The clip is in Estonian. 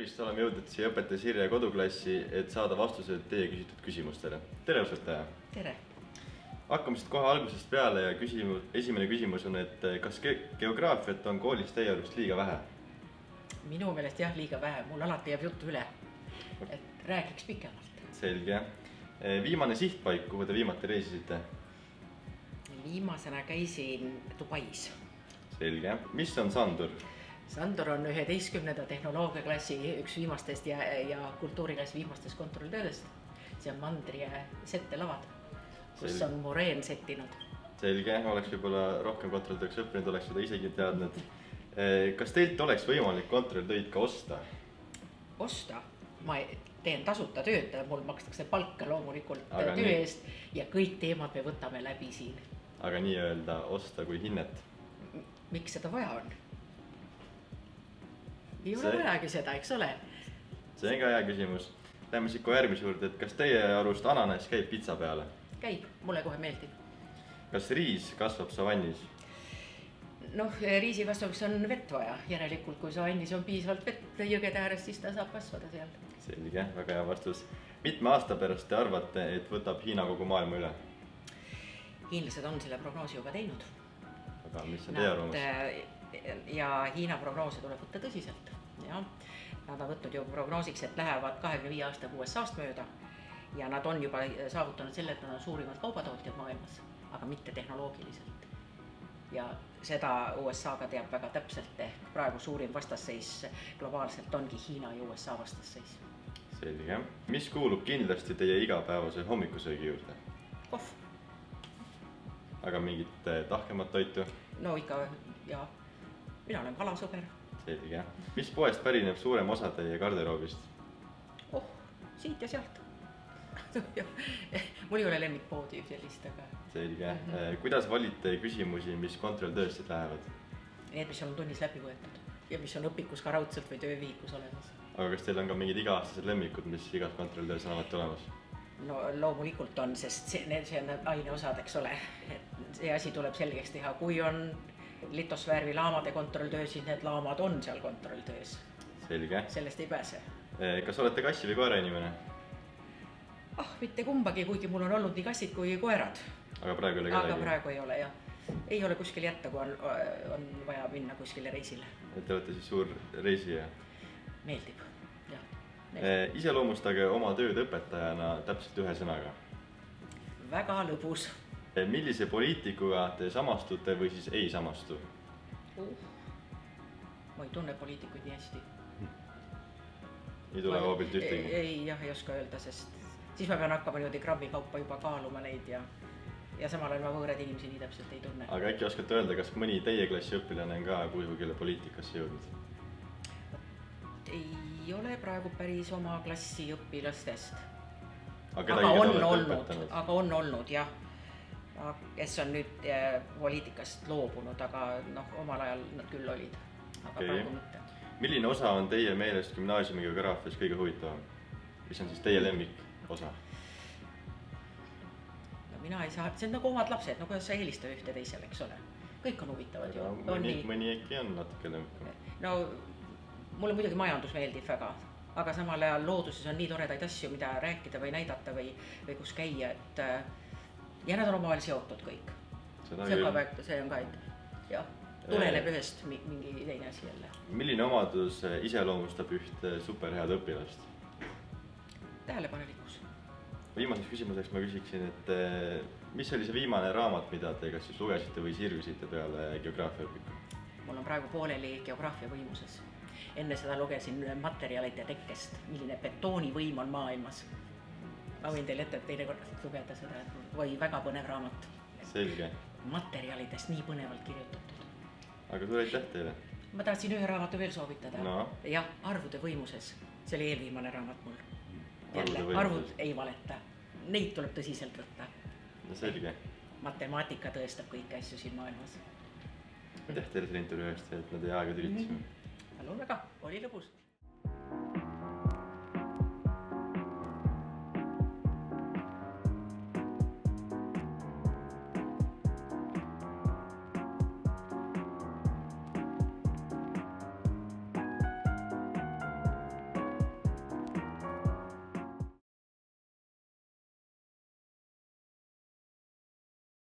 tervist, oleme jõudnud siia õpetaja Sirje koduklassi, et saada vastused teie küsitud küsimustele. Tere, õpetaja! Tere! Hakkame siit kohe algusest peale ja esimene küsimus on, et kas geograafiat on koolis teie arust liiga vähe? Minu meelest jah, liiga vähe. Mul alati jääb juttu üle, et räägiks pikemalt. Selge. Viimane sihtpaik, kuhu te viimati reisisite? Viimasena käisin Dubais. Selge. Mis on Sandur? Sandur on 11. tehnoloogiaklassi üks viimastest ja kultuuriklassi viimastest kontrolltöödest. See on mandri ja settelavad, kus on Moreen settinud. Selge, oleks võib-olla rohkem kontrolltööks õppinud, oleks seda isegi teadnud. Kas teilt oleks võimalik kontrolltöid ka osta? Osta? Ma teen tasuta tööd, mul makstakse palka loomulikult Aga töö eest ja kõik teemad me võtame läbi siin. Aga nii öelda osta kui hinnet? Miks seda vaja on? Ei ole vajagi seda, eks ole? See on ka hea küsimus. Läheme siit kohe järgmise juurde, et kas teie arust ananas käib pitsa peale? Käib, mulle kohe meeldib. Kas riis kasvab savannis? Noh, riisi kasvamiseks on vett vaja. Järelikult, kui savannis on piisavalt vett jõgede ääres, siis ta saab kasvada seal. Selge, väga hea vastus. Mitme aasta pärast te arvate, et võtab Hiina kogu maailma üle? Hiinlased on selle prognoosi juba teinud. Aga mis on teie arvamus? Ja Hiina prognoose tuleb võtta tõsiselt. Ja, nad on võtnud ju prognoosiks, et lähevad 25 aasta USA-st mööda ja nad on juba saavutanud selle, et nad on suurimad kaubatootjad maailmas, aga mitte tehnoloogiliselt. Ja seda USA-ga teab väga täpselt, ehk praegu suurim vastasseis globaalselt ongi Hiina ja USA vastasseis. Selge. Mis kuulub kindlasti teie igapäevase hommikusöögi juurde? Kohv. Aga mingit tahkemat toitu? No ikka, ja mina olen kalasõber. Selge. Mis poest pärineb suurem osa teie garderoobist? Siit ja sealt. Mul ei ole lemmikpoodi sellist, aga... Selge. Kuidas valite küsimusi, mis kontrolltööst lähevad? Need, mis on tunnis läbi võetud ja mis on õpikus ka raudselt või töövihikus olemas. Aga kas teil on ka mingid iga-aastased lemmikud, mis igas kontrolltöös on alati olemas? No loomulikult on, sest see on aineosad, eks ole. See asi tuleb selgeks teha, kui on litosfääri laamade kontrolltöö, siis need laamad on seal kontrolltöös. Selge. Sellest ei pääse. Kas olete kassi või koera inimene? Mitte kumbagi, kuigi mul on olnud nii kassid kui koerad. Aga praegu ei ole kedagi? Aga praegu ei ole, jah. Ei ole kuskil jätta, kui on vaja minna kuskile reisile. Te olete siis suur reisija? Meeldib, jah. Iseloomustage oma tööd õpetajana täpselt ühe sõnaga. Väga lõbus. Millise poliitikuga te samastute või siis ei samastu? Ma ei tunne poliitikuid nii hästi. Ei tule hoobilt ühtegi? Ei, jah, ei oska öelda, sest siis ma pean hakkama niimoodi grammi kaupa juba kaaluma neid ja samal ajal ma võõrad inimesi nii täpselt ei tunne. Aga äkki oskate öelda, kas mõni teie klassi õpilane on ka kuhugile poliitikasse jõudnud? Ei ole praegu päris oma klassi õpilastest. Aga on olnud, jah. Kes on nüüd poliitikast loobunud, aga omal ajal nad küll olid, aga praegu mitte. Milline osa on teie meelest gümnaasiumi geograafias kõige huvitavam? Mis on siis teie lemmik osa? Mina ei saa, see on nagu omad lapsed, kuidas sa eelista ühte teisele, eks ole. Kõik on huvitavad ju. Mõni äkki on natuke lemmikam. No mulle muidugi majandus meeldib väga, aga samal ajal looduses on nii toredaid asju, mida rääkida või näidata või kus käia, ja nad on omavahel seotud kõik. See on ka, jah, tuleneb ühest mingi teine asi jälle. Milline omadus iseloomustab ühte superhead õpilast? Tähelepanelikkus. Viimaseks küsimuseks ma küsiksin, et mis oli see viimane raamat, mida te kas siis lugesite või sirvisite peale geograafiaõpiku? Mul on praegu pooleli geograafia võimuses. Enne seda lugesin materjalide tekkest, milline betoonivõim on maailmas. Ma võin teile ette teine kord lugeda seda, või väga põnev raamat. Selge. Materjalidest nii põnevalt kirjutatud. Aga suur aitäh teile. Ma tahtsin ühe raamatu veel soovitada. No. Jah, arvude võimuses. See oli eelviimane raamat mul. Jälle, arvud ei valeta. Neid tuleb tõsiselt võtta. No selge. Matemaatika tõestab kõiki asju siin maailmas. Aitäh teile selle intervjuu eest, et me teie aega tülitasime. Palun väga, oli lõbus.